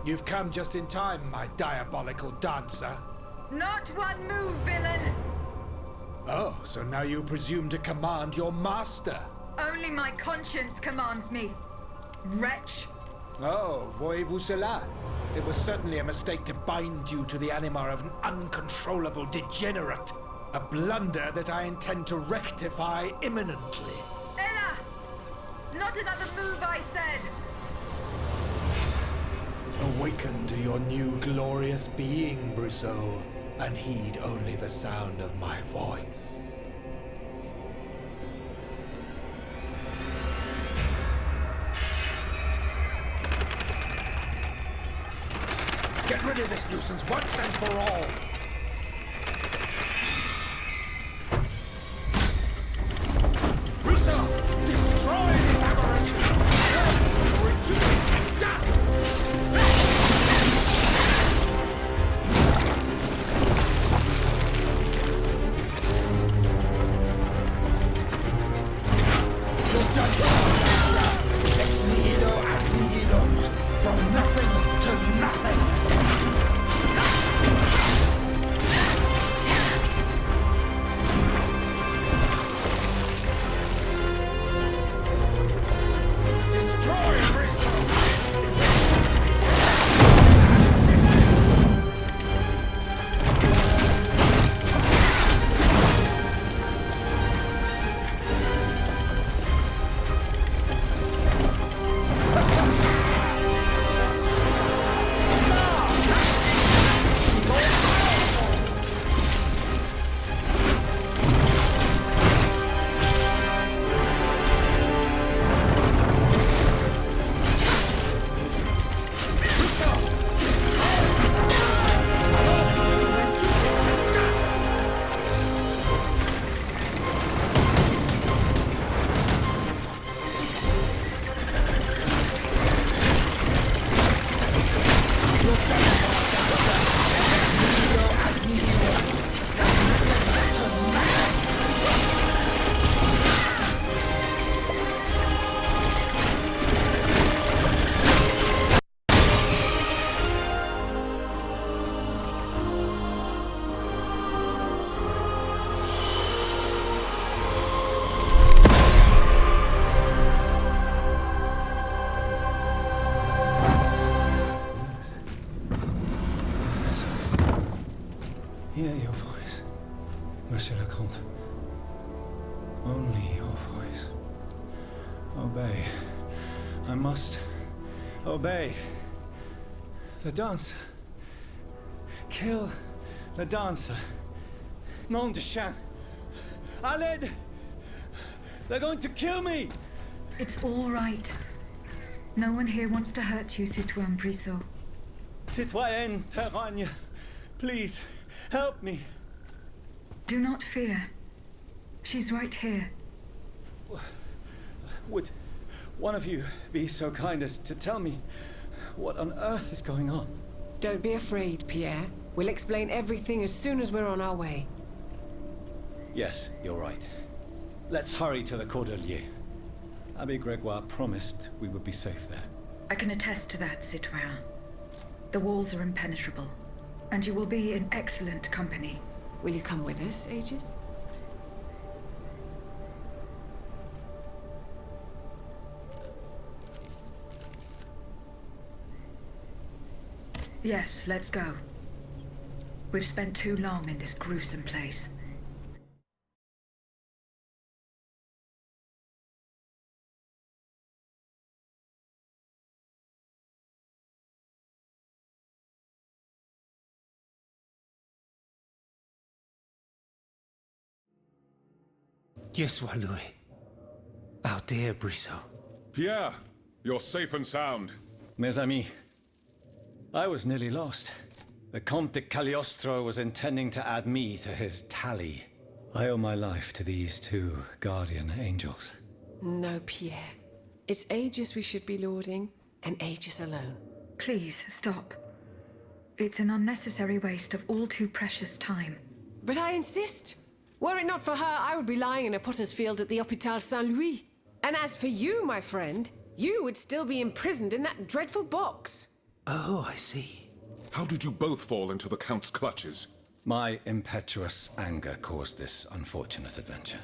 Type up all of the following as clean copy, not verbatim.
You've come just in time, my diabolical dancer. Not one move, villain! Oh, so now you presume to command your master? Only my conscience commands me, wretch. Oh, voyez-vous cela? It was certainly a mistake to bind you to the anima of an uncontrollable degenerate. A blunder that I intend to rectify imminently. Ella! Not another move, I said! Awaken to your new glorious being, Brusseau, and heed only the sound of my voice. Get rid of this nuisance once and for all! Brusseau, destroy this aberration! Reduce it to dust! You've done well, ex nihilo ad nihilum. From nothing to nothing. Hear your voice, Monsieur le Comte. Only your voice. Obey. I must obey. The dancer. Kill the dancer. Nom de chien. Aled! They're going to kill me! It's all right. No one here wants to hurt you, Citoyen Brissot. Citoyenne Terragne, please, help me. Do not fear. She's right here. Would one of you be so kind as to tell me what on earth is going on? Don't be afraid, Pierre. We'll explain everything as soon as we're on our way. Yes, you're right. Let's hurry to the Cordelier. Abbé Gregoire promised we would be safe there. I can attest to that, Citoyen. The walls are impenetrable, and you will be in excellent company. Will you come with us, Aegis? Yes, let's go. We've spent too long in this gruesome place. Dieu soit loué. Our dear Brissot. Pierre, you're safe and sound. Mes amis, I was nearly lost. The Comte de Cagliostro was intending to add me to his tally. I owe my life to these two guardian angels. No, Pierre. It's Aegis we should be lauding, and Aegis alone. Please, stop. It's an unnecessary waste of all too precious time. But I insist. Were it not for her, I would be lying in a potter's field at the Hôpital Saint-Louis. And as for you, my friend, you would still be imprisoned in that dreadful box. Oh, I see. How did you both fall into the Count's clutches? My impetuous anger caused this unfortunate adventure.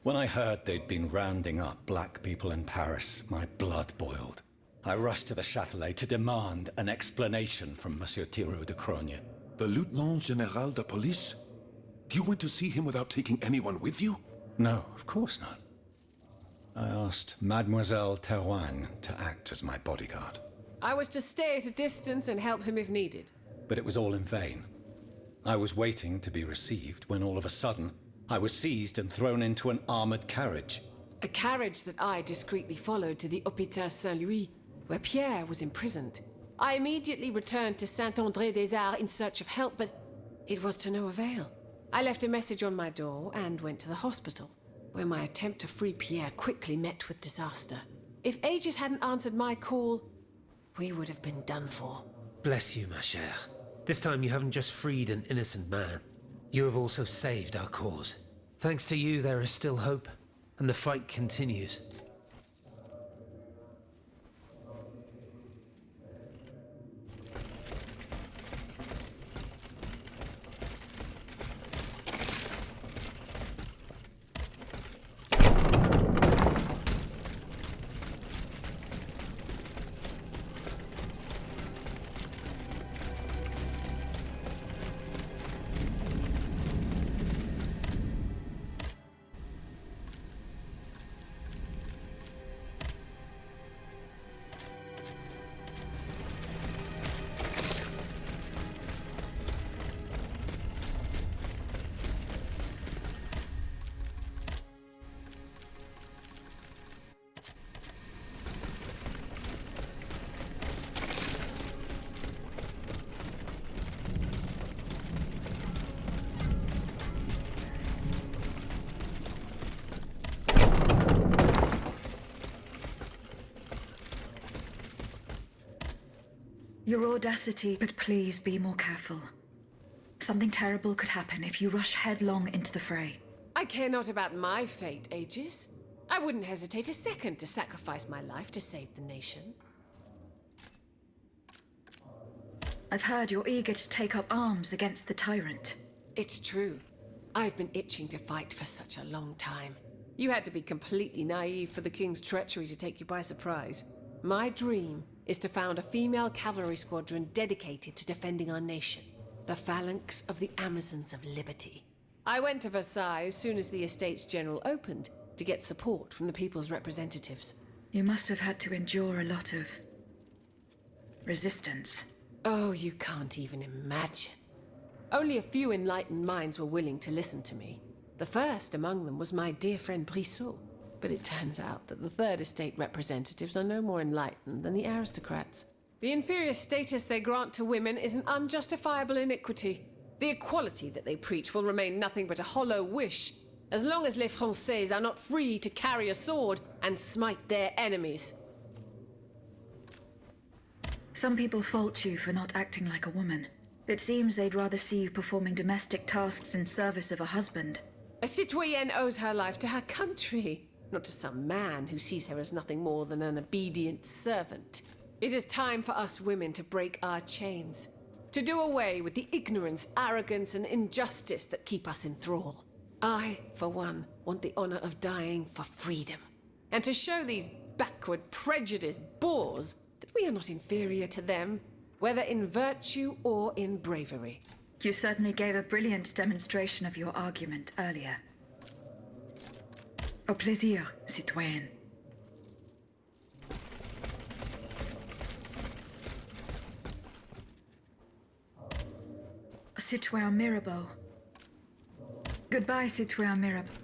When I heard they'd been rounding up black people in Paris, my blood boiled. I rushed to the Châtelet to demand an explanation from Monsieur Thiroux de Crogne. The Lieutenant General de Police? You went to see him without taking anyone with you? No, of course not. I asked Mademoiselle Terouanne to act as my bodyguard. I was to stay at a distance and help him if needed. But it was all in vain. I was waiting to be received when all of a sudden, I was seized and thrown into an armored carriage. A carriage that I discreetly followed to the Hôpital Saint-Louis, where Pierre was imprisoned. I immediately returned to Saint-André-des-Arts in search of help, but it was to no avail. I left a message on my door and went to the hospital, where my attempt to free Pierre quickly met with disaster. If Aegis hadn't answered my call, we would have been done for. Bless you, ma chère. This time you haven't just freed an innocent man. You have also saved our cause. Thanks to you, there is still hope, and the fight continues. Your audacity, but please be more careful. Something terrible could happen if you rush headlong into the fray. I care not about my fate, Aegis. I wouldn't hesitate a second to sacrifice my life to save the nation. I've heard you're eager to take up arms against the tyrant. It's true. I've been itching to fight for such a long time. You had to be completely naive for the King's treachery to take you by surprise. My dream is to found a female cavalry squadron dedicated to defending our nation. The phalanx of the Amazons of Liberty. I went to Versailles as soon as the Estates General opened to get support from the people's representatives. You must have had to endure a lot of resistance. Oh, you can't even imagine. Only a few enlightened minds were willing to listen to me. The first among them was my dear friend Brissot. But it turns out that the Third Estate representatives are no more enlightened than the aristocrats. The inferior status they grant to women is an unjustifiable iniquity. The equality that they preach will remain nothing but a hollow wish, as long as les Français are not free to carry a sword and smite their enemies. Some people fault you for not acting like a woman. It seems they'd rather see you performing domestic tasks in service of a husband. A citoyenne owes her life to her country, not to some man who sees her as nothing more than an obedient servant. It is time for us women to break our chains, to do away with the ignorance, arrogance, and injustice that keep us in thrall. I, for one, want the honor of dying for freedom, and to show these backward, prejudiced boors that we are not inferior to them, whether in virtue or in bravery. You certainly gave a brilliant demonstration of your argument earlier. Au plaisir, citoyenne. Citoyen Mirabeau. Goodbye, Citoyen Mirabeau.